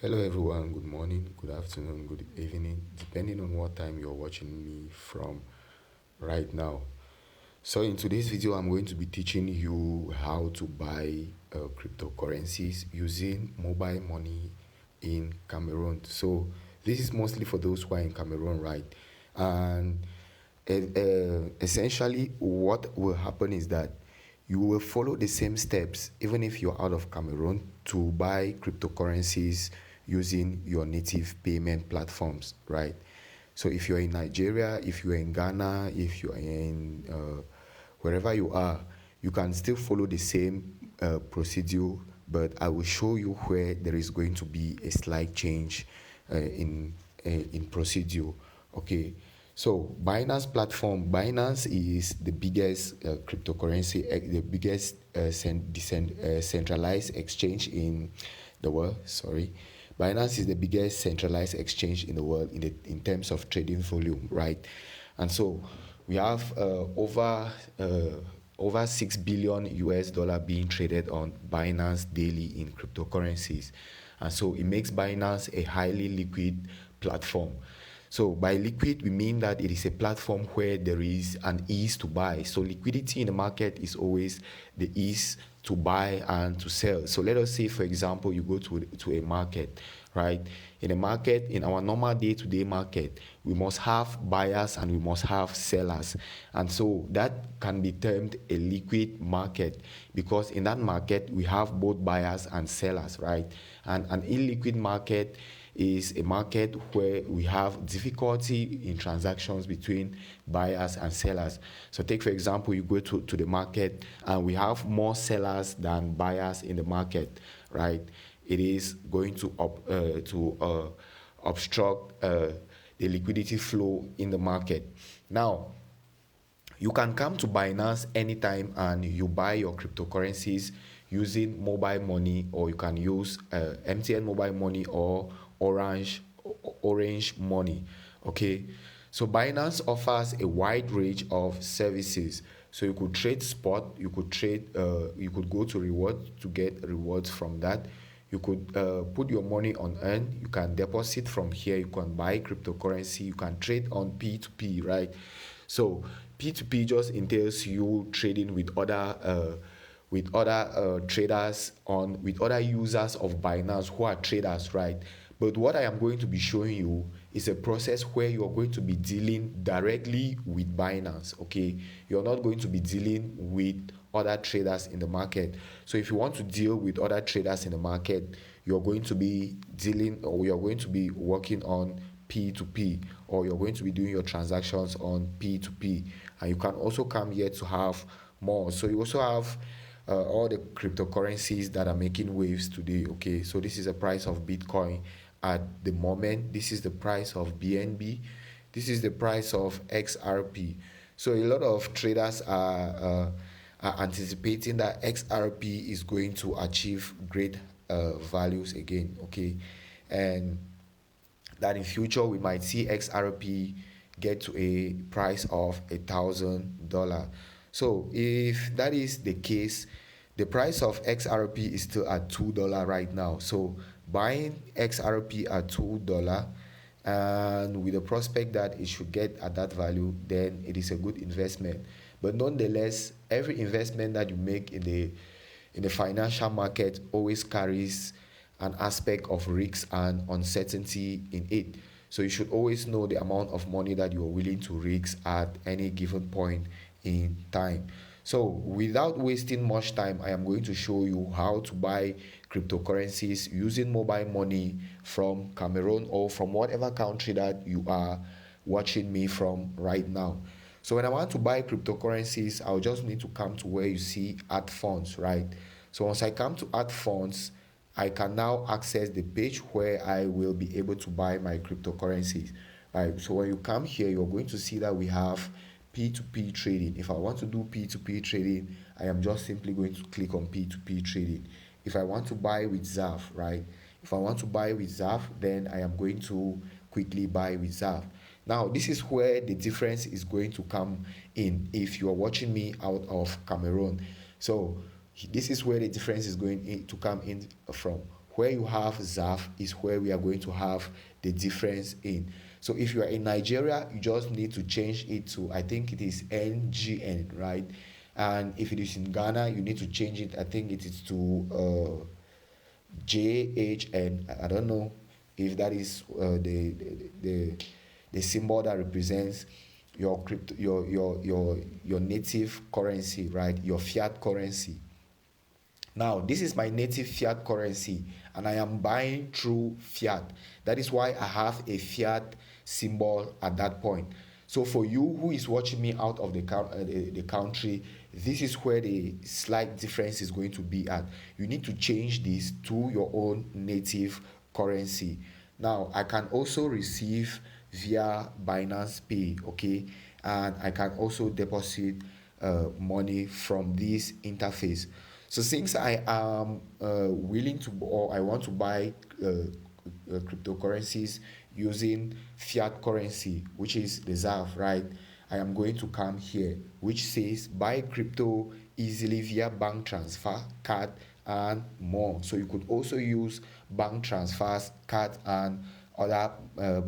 Hello everyone, good morning, good afternoon, good evening, depending on what time you're watching me from right now. So in today's video, I'm going to be teaching you how to buy cryptocurrencies using mobile money in Cameroon. So this is mostly for those who are in Cameroon, right? And essentially what will happen is that you will follow the same steps even if you're out of Cameroon to buy cryptocurrencies using your native payment platforms, right? So if you're in Nigeria, if you're in Ghana, if you're in wherever you are, you can still follow the same procedure, but I will show you where there is going to be a slight change in procedure. Okay, so Binance platform. Binance is the biggest cryptocurrency, the biggest centralized exchange in the world. Sorry, Binance is the biggest centralized exchange in the world in terms of trading volume, right? And so we have over 6 billion US dollar being traded on Binance daily in cryptocurrencies. And so it makes Binance a highly liquid platform. So by liquid, we mean that it is a platform where there is an ease to buy. So liquidity in the market is always the ease to buy and to sell. So let us say, for example, you go to a market, right? In a market, in our normal day-to-day market, we must have buyers and we must have sellers. And so that can be termed a liquid market because in that market, we have both buyers and sellers, right? And an illiquid market is a market where we have difficulty in transactions between buyers and sellers. So take, for example, you go to the market and we have more sellers than buyers in the market, right? It is going to obstruct the liquidity flow in the market. Now, you can come to Binance anytime and you buy your cryptocurrencies using mobile money, or you can use MTN mobile money or Orange money. Okay, so Binance offers a wide range of services. So you could trade spot, you could go to reward to get rewards from that. You could put your money on earn. You can deposit from here. You can buy cryptocurrency. You can trade on P2P, right? So P2P just entails you trading with other traders on with other users of Binance who are traders, right? But what I am going to be showing you is a process where you are going to be dealing directly with Binance. Okay, you're not going to be dealing with other traders in the market. So if you want to deal with other traders in the market, you're going to be dealing, or you're going to be working on P2P, or you're going to be doing your transactions on P2P. And you can also come here to have more. So you also have all the cryptocurrencies that are making waves today. Okay, so this is the price of Bitcoin at the moment. This is the price of BNB. This is the price of XRP. So a lot of traders are anticipating that XRP is going to achieve great values again. Okay, and that in future we might see XRP get to a price of $1,000. So if that is the case, the price of XRP is still at $2 right now. So buying XRP at $2 and with the prospect that it should get at that value, then it is a good investment. But nonetheless, every investment that you make in the financial market always carries an aspect of risk and uncertainty in it. So you should always know the amount of money that you are willing to risk at any given point in time. So without wasting much time, I am going to show you how to buy cryptocurrencies using mobile money from Cameroon or from whatever country that you are watching me from right now. So when I want to buy cryptocurrencies, I'll just need to come to where you see add funds, right? So once I come to add funds, I can now access the page where I will be able to buy my cryptocurrencies, right? So when you come here, you're going to see that we have P2P trading. If I want to do P2P trading, I am just simply going to click on P2P trading. If I want to buy with ZAF, right? If I want to buy with ZAF, then I am going to quickly buy with ZAF. Now, this is where the difference is going to come in if you are watching me out of Cameroon. So this is where the difference is going to come in from. Where you have ZAF is where we are going to have the difference in. So if you are in Nigeria, you just need to change it to, I think it is NGN, right? And if it is in Ghana, you need to change it. I think it is to JHN. I don't know if that is the symbol that represents your crypto, your native currency, right? Your fiat currency. Now, this is my native fiat currency, and I am buying through fiat. That is why I have a fiat symbol at that point. So for you who is watching me out of the country, this is where the slight difference is going to be at. You need to change this to your own native currency. Now, I can also receive via Binance Pay, okay? And I can also deposit money from this interface. So since I am willing to, or I want to buy cryptocurrencies using fiat currency, which is the ZAF, right? I am going to come here, which says buy crypto easily via bank transfer, card, and more. So you could also use bank transfers, card, and other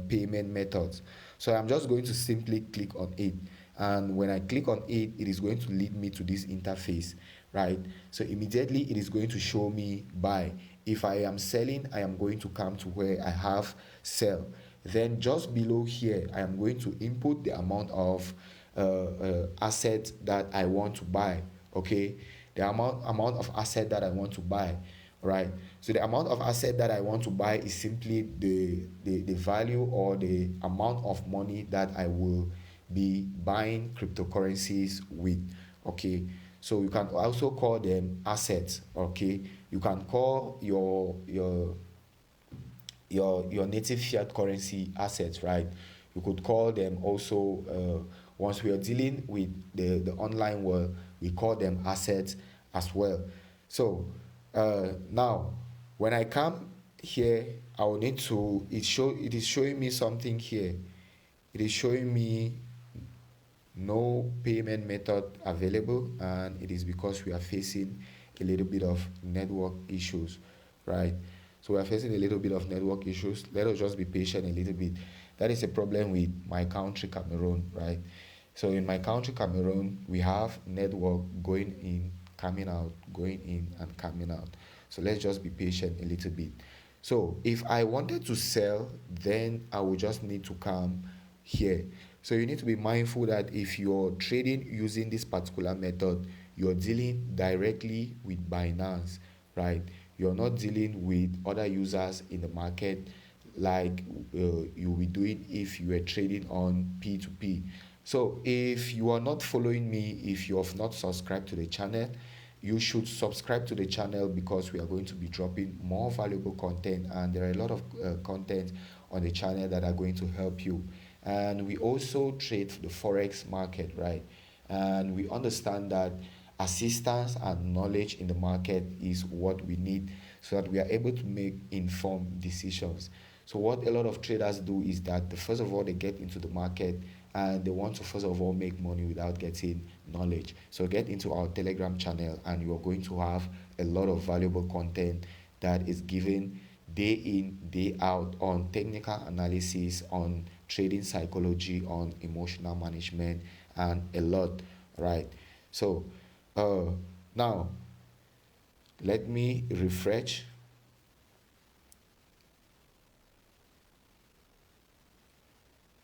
payment methods. So I'm just going to simply click on it. And when I click on it, it is going to lead me to this interface, right? So immediately it is going to show me buy. If I am selling, I am going to come to where I have sell. Then just below here, I am going to input the amount of asset that I want to buy, okay? The amount of asset that I want to buy, right? So the amount of asset that I want to buy is simply the value or the amount of money that I will be buying cryptocurrencies with, okay? So you can also call them assets, okay? You can call your native fiat currency assets, right? You could call them also, once we are dealing with the online world, we call them assets as well. So now when I come here, I will need to, it is showing me something here. It is showing me no payment method available, and it is because we are facing a little bit of network issues, right? So we are facing a little bit of network issues. Let us just be patient a little bit. That is a problem with my country, Cameroon, right? So in my country, Cameroon, we have network going in, coming out, going in and coming out. So let's just be patient a little bit. So if I wanted to sell, then I would just need to come here. So you need to be mindful that if you're trading using this particular method, you're dealing directly with Binance, right? You're not dealing with other users in the market like you'll be doing if you were trading on P2P. So if you are not following me, if you have not subscribed to the channel, you should subscribe to the channel because we are going to be dropping more valuable content, and there are a lot of content on the channel that are going to help you. And we also trade the forex market, right? And we understand that assistance and knowledge in the market is what we need so that we are able to make informed decisions. So what a lot of traders do is that first of all they get into the market and they want to first of all make money without getting knowledge. So get into our Telegram channel and you are going to have a lot of valuable content that is given day in, day out on technical analysis, on trading psychology, on emotional management, and a lot, right? So now let me refresh.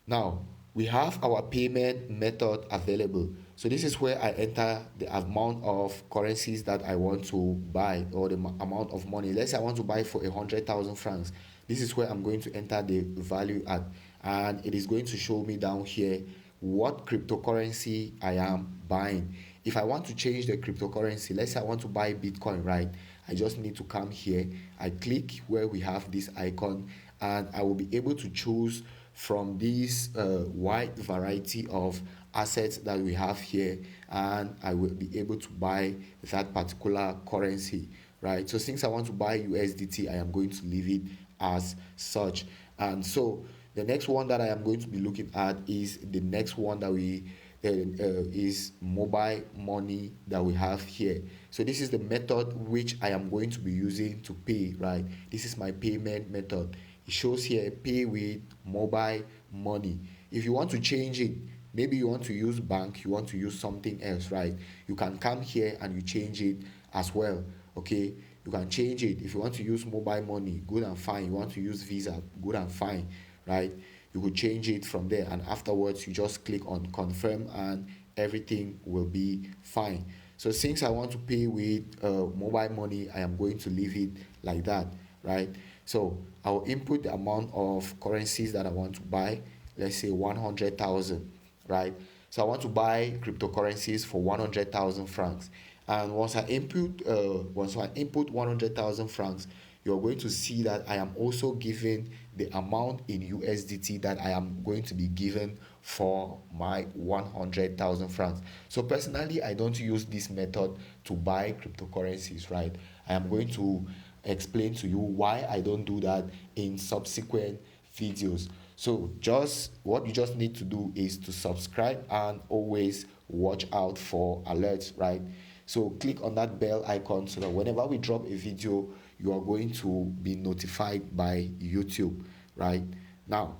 Now we have our payment method available. So this is where I enter the amount of currencies that I want to buy, or the amount of money. Let's say I want to buy for 100,000 francs. This is where I'm going to enter the value at, and it is going to show me down here what cryptocurrency I am buying. If I want to change the cryptocurrency, let's say I want to buy Bitcoin, right? I just need to come here. I click where we have this icon, and I will be able to choose from this wide variety of assets that we have here, and I will be able to buy that particular currency, right? So since I want to buy USDT, I am going to leave it as such. And so the next one that I am going to be looking at is the next one that we is mobile money that we have here. So this is the method which I am going to be using to pay, right? This is my payment method. It shows here pay with mobile money. If you want to change it, maybe you want to use bank, you want to use something else, right? You can come here and you change it as well. Okay, you can change it. If you want to use mobile money, good and fine. You want to use Visa, good and fine, right? You could change it from there, and afterwards you just click on confirm and everything will be fine. So since I want to pay with mobile money, I am going to leave it like that, right? So I'll input the amount of currencies that I want to buy. Let's say 100,000, right? So I want to buy cryptocurrencies for 100,000 francs. And once I input 100,000 francs, you're going to see that I am also given the amount in USDT that I am going to be given for my 100,000 francs. So personally, I don't use this method to buy cryptocurrencies, right? I am going to explain to you why I don't do that in subsequent videos. So just what you just need to do is to subscribe and always watch out for alerts, right? So click on that bell icon so that whenever we drop a video, you are going to be notified by YouTube, right? Now,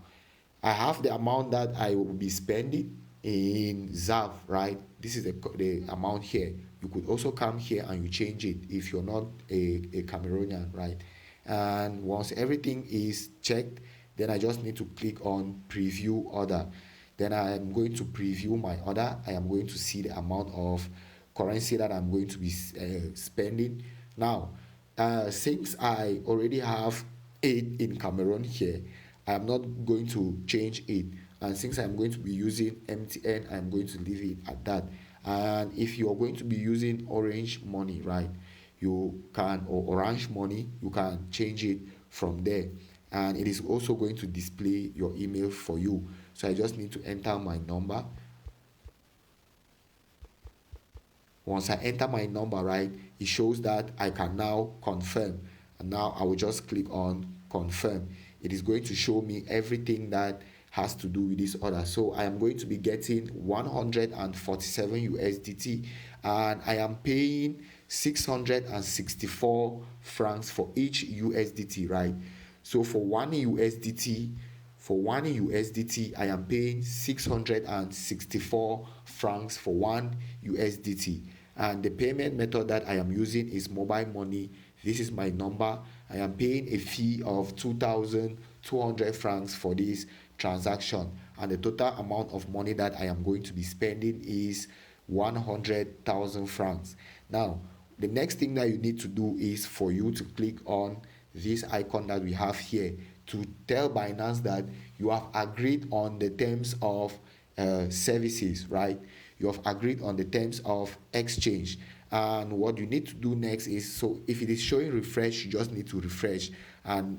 I have the amount that I will be spending in ZAV, right? This is the amount here. You could also come here and you change it if you're not a Cameroonian, right? And once everything is checked, then I just need to click on preview order. Then I am going to preview my order. I am going to see the amount of currency that I'm going to be spending. Now, since I already have it in Cameroon here, I'm not going to change it. And since I'm going to be using MTN, I'm going to leave it at that. And if you're going to be using Orange Money, right, you can, or Orange Money, you can change it from there. And it is also going to display your email for you. So I just need to enter my number. Once I enter my number, right, it shows that I can now confirm. And now I will just click on confirm. It is going to show me everything that has to do with this order. So I am going to be getting 147 USDT and I am paying 664 francs for each USDT, right? So for one USDT, I am paying 664 francs for one USDT. And the payment method that I am using is mobile money. This is my number. I am paying a fee of 2,200 francs for this transaction. And the total amount of money that I am going to be spending is 100,000 francs. Now, the next thing that you need to do is for you to click on this icon that we have here to tell Binance that you have agreed on the terms of services, right? You have agreed on the terms of exchange. And what you need to do next is, so if it is showing refresh, you just need to refresh. And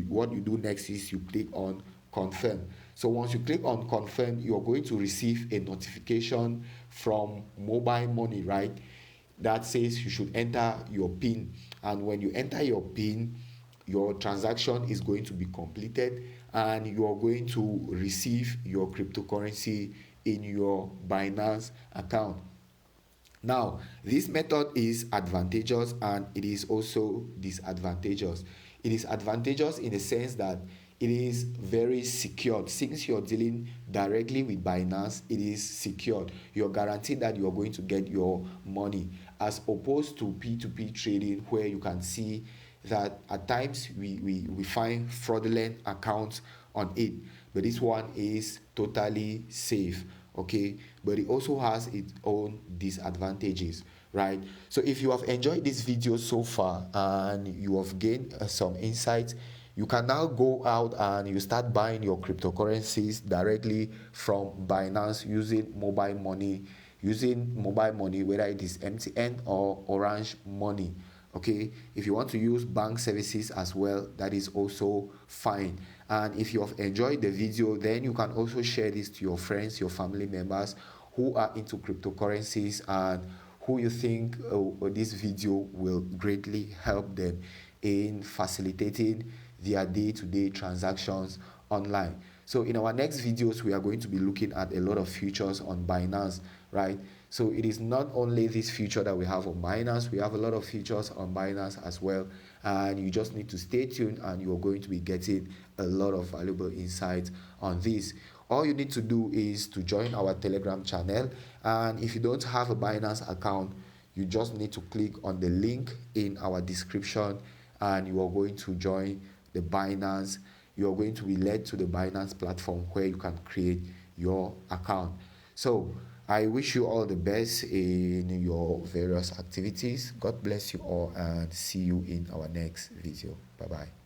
what you do next is you click on confirm. So once you click on confirm, you're going to receive a notification from mobile money, right? That says you should enter your PIN. And when you enter your PIN, your transaction is going to be completed and you are going to receive your cryptocurrency in your Binance account. Now, this method is advantageous and it is also disadvantageous. It is advantageous in the sense that it is very secured. Since you're dealing directly with Binance, it is secured. You're guaranteed that you're going to get your money, as opposed to P2P trading, where you can see that at times we find fraudulent accounts on it. But this one is totally safe, okay? But it also has its own disadvantages, right? So if you have enjoyed this video so far and you have gained some insights, you can now go out and you start buying your cryptocurrencies directly from Binance using mobile money, whether it is MTN or Orange Money. Okay, if you want to use bank services as well, that is also fine. And if you have enjoyed the video, then you can also share this to your friends, your family members who are into cryptocurrencies and who you think this video will greatly help them in facilitating their day-to-day transactions online. So in our next videos, we are going to be looking at a lot of features on Binance, right? So it is not only this feature that we have on Binance, we have a lot of features on Binance as well. And you just need to stay tuned, and you're going to be getting a lot of valuable insights on this. All you need to do is to join our Telegram channel. And if you don't have a Binance account, you just need to click on the link in our description, and you are going to join the Binance. You are going to be led to the Binance platform where you can create your account. So I wish you all the best in your various activities. God bless you all, and see you in our next video. Bye bye.